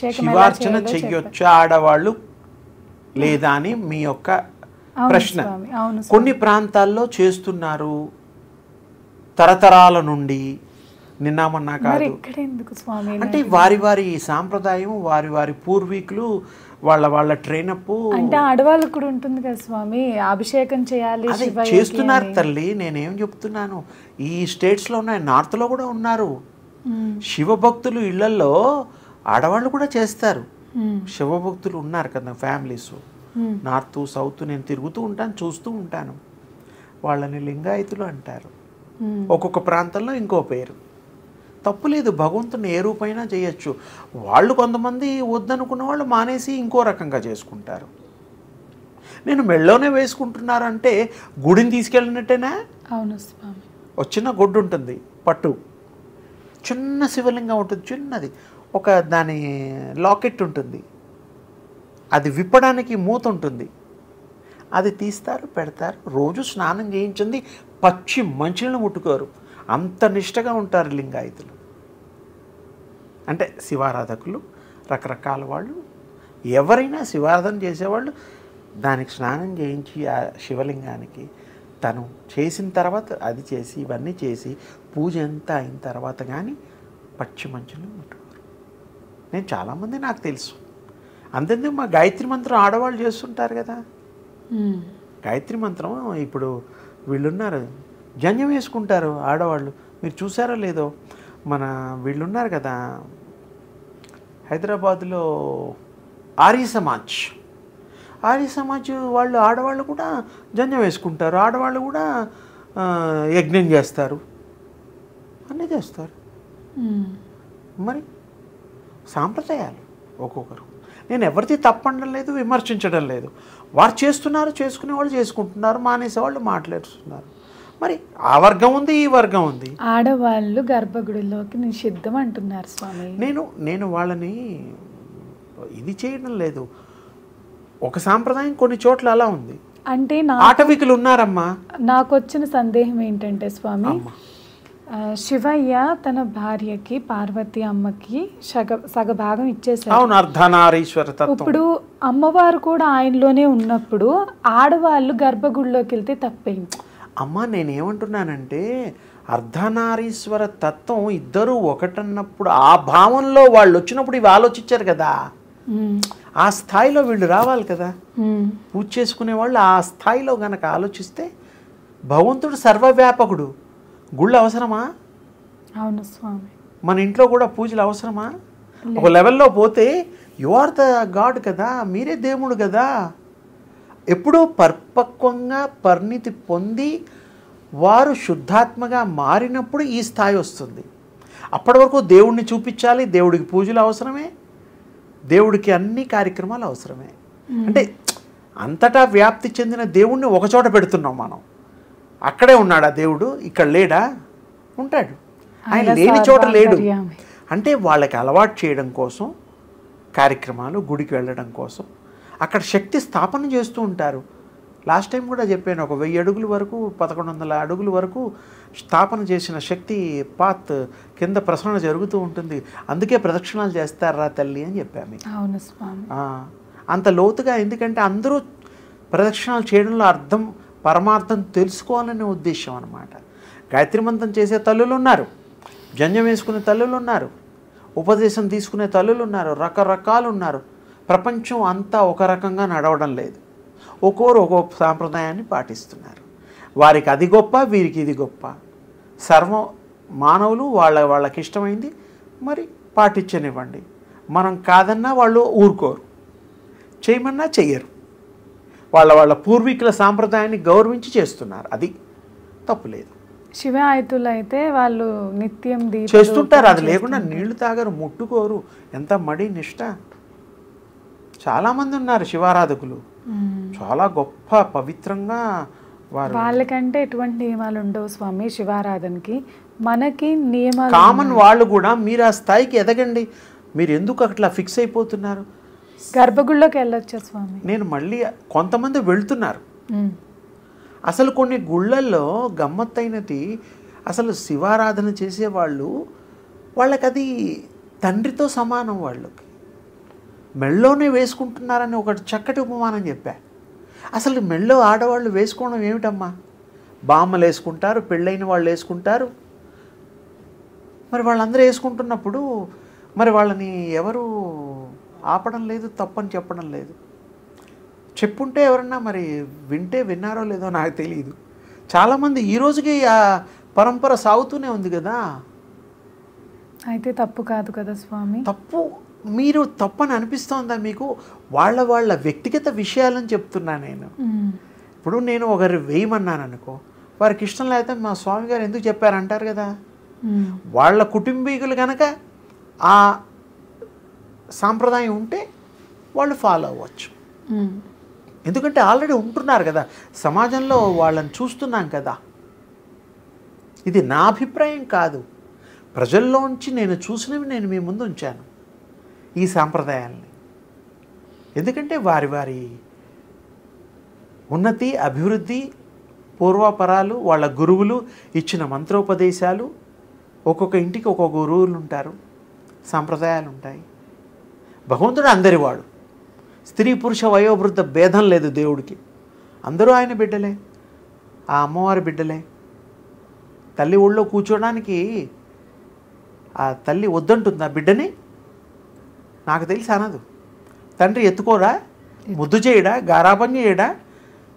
శివార్చన చెయ్యొచ్చా ఆడవాళ్ళు లేదా అని మీ యొక్క ప్రశ్న. కొన్ని ప్రాంతాల్లో చేస్తున్నారు తరతరాల నుండి, నిన్నామన్నా కాదు. అంటే వారి వారి సాంప్రదాయం, వారి వారి పూర్వీకులు, వాళ్ళ ట్రైనప్. అంటే ఆడవాళ్ళకు కూడా ఉంటుంది కదా స్వామి, అభిషేకం చేయాలి చేస్తున్నారు తల్లి. నేనేం చెప్తున్నాను, ఈ స్టేట్స్లో ఉన్నాయి, నార్త్లో కూడా ఉన్నారు శివభక్తులు. ఇళ్లలో ఆడవాళ్ళు కూడా చేస్తారు. శివభక్తులు ఉన్నారు కదా ఫ్యామిలీస్, నార్త్ సౌత్. నేను తిరుగుతూ ఉంటాను, చూస్తూ ఉంటాను. వాళ్ళని లింగాయతులు అంటారు. ఒక్కొక్క ప్రాంతంలో ఇంకో పేరు. తప్పులేదు, భగవంతుని ఏ రూపైనా చేయొచ్చు. వాళ్ళు కొంతమంది వద్దనుకున్న వాళ్ళు మానేసి ఇంకో రకంగా చేసుకుంటారు. నేను మెళ్ళోనే వేసుకుంటున్నారు అంటే గుడిని తీసుకెళ్ళినట్టేనా? అవును స్వామి. చిన్న గుడ్డు ఉంటుంది, పట్టు, చిన్న శివలింగం ఉంటుంది, చిన్నది. ఒక దాని లాకెట్ ఉంటుంది, అది విప్పడానికి మూత ఉంటుంది. అది తీస్తారు, పెడతారు. రోజు స్నానం చేయించింది, పచ్చి మంచిని ముట్టుకోరు. అంత నిష్టగా ఉంటారు లింగాయతులు. అంటే శివారాధకులు, రకరకాల వాళ్ళు, ఎవరైనా శివారాధన చేసేవాళ్ళు దానికి స్నానం చేయించి ఆ శివలింగానికి తను చేసిన తర్వాత అది చేసి ఇవన్నీ చేసి పూజ అంతా అయిన తర్వాత కానీ పచ్చి మంచుని ముట్టుకోరు. నేను చాలామంది నాకు తెలుసు. అంతేందుకు మా గాయత్రి మంత్రం ఆడవాళ్ళు చేస్తుంటారు కదా. గాయత్రి మంత్రం ఇప్పుడు వీళ్ళున్నారు, జంజం వేసుకుంటారు ఆడవాళ్ళు. మీరు చూసారో లేదో, మన వీళ్ళున్నారు కదా హైదరాబాద్లో ఆర్య సమాజ్ వాళ్ళు, ఆడవాళ్ళు కూడా జంజం వేసుకుంటారు, ఆడవాళ్ళు కూడా యజ్ఞం చేస్తారు, అన్నీ చేస్తారు. మరి సాంప్రదాయాలు ఒక్కొక్కరు. నేను ఎవరిది తప్పడం లేదు, విమర్శించడం లేదు. వారు చేస్తున్నారు, చేసుకునే వాళ్ళు చేసుకుంటున్నారు, మానేసేవాళ్ళు మాట్లాడుతున్నారు. మరి ఆ వర్గం ఉంది, ఈ వర్గం ఉంది. ఆడవాళ్ళు గర్భగుడిలోకి నిషిద్ధం అంటున్నారు స్వామి. నేను వాళ్ళని ఇది చేయడం లేదు. ఒక సాంప్రదాయం కొన్ని చోట్ల అలా ఉంది. అంటే ఆటవికులు ఉన్నారమ్మా. నాకు వచ్చిన సందేహం ఏంటంటే స్వామి, శివయ్య తన భార్యకి పార్వతి అమ్మకి సగభాగం ఇచ్చేసారు. అవును, అర్ధనారీశ్వర తత్వం. ఇప్పుడు అమ్మవారు కూడా ఆయనలోనే ఉన్నప్పుడు ఆడవాళ్ళు గర్భగుడిలోకి వెళ్తే తప్పేంటి? అమ్మ, నేనేమంటున్నానంటే అర్ధనారీశ్వర తత్వం ఇద్దరు ఒకటన్నప్పుడు ఆ భావంలో వాళ్ళు వచ్చినప్పుడు ఇవి ఆలోచించారు కదా. ఆ స్థాయిలో వీళ్ళు రావాలి కదా. పూజ చేసుకునే వాళ్ళు ఆ స్థాయిలో గనక ఆలోచిస్తే, భగవంతుడు సర్వవ్యాపకుడు, గుళ్ళు అవసరమా? అవును స్వామి. మన ఇంట్లో కూడా పూజలు అవసరమా? ఒక లెవెల్లో పోతే యు ఆర్ ద గాడ్ కదా, మీరే దేవుడు కదా. ఎప్పుడూ పరిపక్వంగా పరిణితి పొంది వారు శుద్ధాత్మగా మారినప్పుడు ఈ స్థాయి వస్తుంది. అప్పటి వరకు దేవుడిని చూపించాలి, దేవుడికి పూజలు అవసరమే, దేవుడికి అన్ని కార్యక్రమాలు అవసరమే. అంటే అంతటా వ్యాప్తి చెందిన దేవుణ్ణి ఒకచోట పెడుతున్నాం మనం. అక్కడే ఉన్నాడా దేవుడు, ఇక్కడ లేడా? ఉంటాడు. ఆయన లేని చోట లేడు. అంటే వాళ్ళకి అలవాటు చేయడం కోసం కార్యక్రమాలు, గుడికి వెళ్ళడం కోసం అక్కడ శక్తి స్థాపన చేస్తూ ఉంటారు. లాస్ట్ టైం కూడా చెప్పాను, ఒక 1000 అడుగుల వరకు, 1100 అడుగుల వరకు స్థాపన చేసిన శక్తి పాత్ కింద ప్రసరణ జరుగుతూ ఉంటుంది. అందుకే ప్రదక్షిణాలు చేస్తారా తల్లి అని చెప్పాము. అవును స్వామి. అంత లోతుగా, ఎందుకంటే అందరూ ప్రదక్షిణాలు చేయడంలో అర్థం, పరమార్థం తెలుసుకోవాలనే ఉద్దేశం అన్నమాట. గాయత్రి మంత్రం చేసే తల్లులు ఉన్నారు, జంజం వేసుకునే తల్లులు ఉన్నారు, ఉపదేశం తీసుకునే తల్లులు ఉన్నారు, రకరకాలు ఉన్నారు. ప్రపంచం అంతా ఒక రకంగా నడవడం లేదు. ఒక్కొరు ఒక్కొక్క సాంప్రదాయాన్ని పాటిస్తున్నారు. వారికి అది గొప్ప, వీరికి ఇది గొప్ప. సర్వ మానవులు వాళ్ళకి ఇష్టమైంది మరి పాటించనివ్వండి. మనం కాదన్నా వాళ్ళు ఊరుకోరు, చేయమన్నా చెయ్యరు. వాళ్ళ పూర్వీకుల సాంప్రదాయాన్ని గౌరవించి చేస్తున్నారు, అది తప్పులేదు. శివాయతులు అయితే వాళ్ళు నిత్యం చేస్తుంటారు, అది లేకుండా నీళ్లు తాగరు, ముట్టుకోరు. ఎంత మడి నిష్ట. చాలామంది ఉన్నారు శివారాధకులు, చాలా గొప్ప పవిత్రంగా. వాళ్ళకంటే ఎటువంటి నియమాలు ఉండవు స్వామి శివారాధనకి, మనకి నియమాలు. కామన్ వాళ్ళు కూడా మీరు ఆ స్థాయికి ఎదగండి. మీరు ఎందుకు అట్లా ఫిక్స్ అయిపోతున్నారు? గర్భగుడిలోకి వెళ్ళొచ్చా స్వామి? నేను మళ్ళీ కొంతమంది వెళ్తున్నారు. అసలు కొన్ని గుళ్ళల్లో గమ్మత్తైనది, అసలు శివారాధన చేసేవాళ్ళు వాళ్ళకి అది తండ్రితో సమానం. వాళ్ళకి మెళ్ళోనే వేసుకుంటున్నారని ఒకటి చక్కటి ఉపమానం చెప్పా. అసలు మెళ్ళో ఆడవాళ్ళు వేసుకోవడం ఏమిటమ్మా? బామ్మలు వేసుకుంటారు, పెళ్ళైన వాళ్ళు వేసుకుంటారు. మరి వాళ్ళందరూ వేసుకుంటున్నప్పుడు మరి వాళ్ళని ఎవరు ఆపడం లేదు, తప్పని చెప్పడం లేదు. చెప్పుంటే ఎవరన్నా మరి వింటే విన్నారో లేదో నాకు తెలియదు. చాలామంది ఈ రోజుకి ఆ పరంపర సాగుతూనే ఉంది కదా. అయితే తప్పు కాదు కదా స్వామి. తప్పు, మీరు తప్పని అనిపిస్తోందా మీకు? వాళ్ళ వ్యక్తిగత విషయాలని చెప్తున్నా నేను. ఇప్పుడు నేను ఒకరు వేయమన్నాను అనుకో, వారికి ఇష్టం లేకపోతే మా స్వామి గారు ఎందుకు చెప్పారంటారు కదా. వాళ్ళ కుటుంబీకులు కనుక ఆ సాంప్రదాయం ఉంటే వాళ్ళు ఫాలో అవ్వచ్చు. ఎందుకంటే ఆల్రెడీ ఉంటున్నారు కదా సమాజంలో, వాళ్ళని చూస్తున్నాం కదా. ఇది నా అభిప్రాయం కాదు, ప్రజల్లోంచి నేను చూసినవి నేను మీ ముందు ఉంచాను ఈ సాంప్రదాయాల్ని. ఎందుకంటే వారి వారి ఉన్నతి, అభివృద్ధి, పూర్వాపరాలు, వాళ్ళ గురువులు ఇచ్చిన మంత్రోపదేశాలు, ఒక్కొక్క ఇంటికి ఒక్కొక్క గురువులు ఉంటారు, సాంప్రదాయాలు ఉంటాయి. భగవంతుడు అందరివాడు, స్త్రీ పురుష వయోవృద్ధ భేదం లేదు దేవుడికి. అందరూ ఆయన బిడ్డలే, ఆ అమ్మవారి బిడ్డలే. తల్లి ఒళ్ళో కూర్చోడానికి ఆ తల్లి వద్దంటుంది ఆ బిడ్డని? నాకు తెలిసి అనదు. తండ్రి ఎత్తుకోరా, ముద్దు చేయడా, గారాబం చేయడా?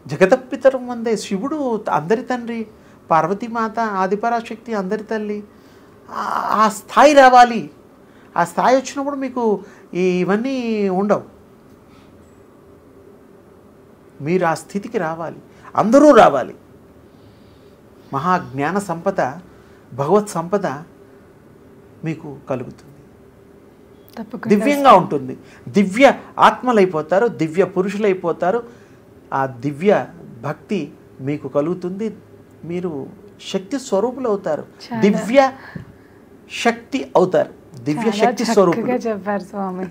జగతపితరం వందే శివుడు అందరి తండ్రి, పార్వతీమాత ఆదిపరాశక్తి అందరి తల్లి. ఆ స్థాయి రావాలి. ఆ స్థాయి వచ్చినప్పుడు మీకు ఇవన్నీ ఉండవు. మీరు ఆ స్థితికి రావాలి, అందరూ రావాలి. మహాజ్ఞాన సంపద, భగవత్ సంపద మీకు కలుగుతుంది, దివ్యంగా ఉంటుంది. దివ్య ఆత్మలైపోతారు, దివ్య పురుషులైపోతారు. ఆ దివ్య భక్తి మీకు కలుగుతుంది. మీరు శక్తి స్వరూపులు అవుతారు, దివ్య శక్తి అవుతారు, దివ్య శక్తి స్వరూపులు. చెప్పారు స్వామి.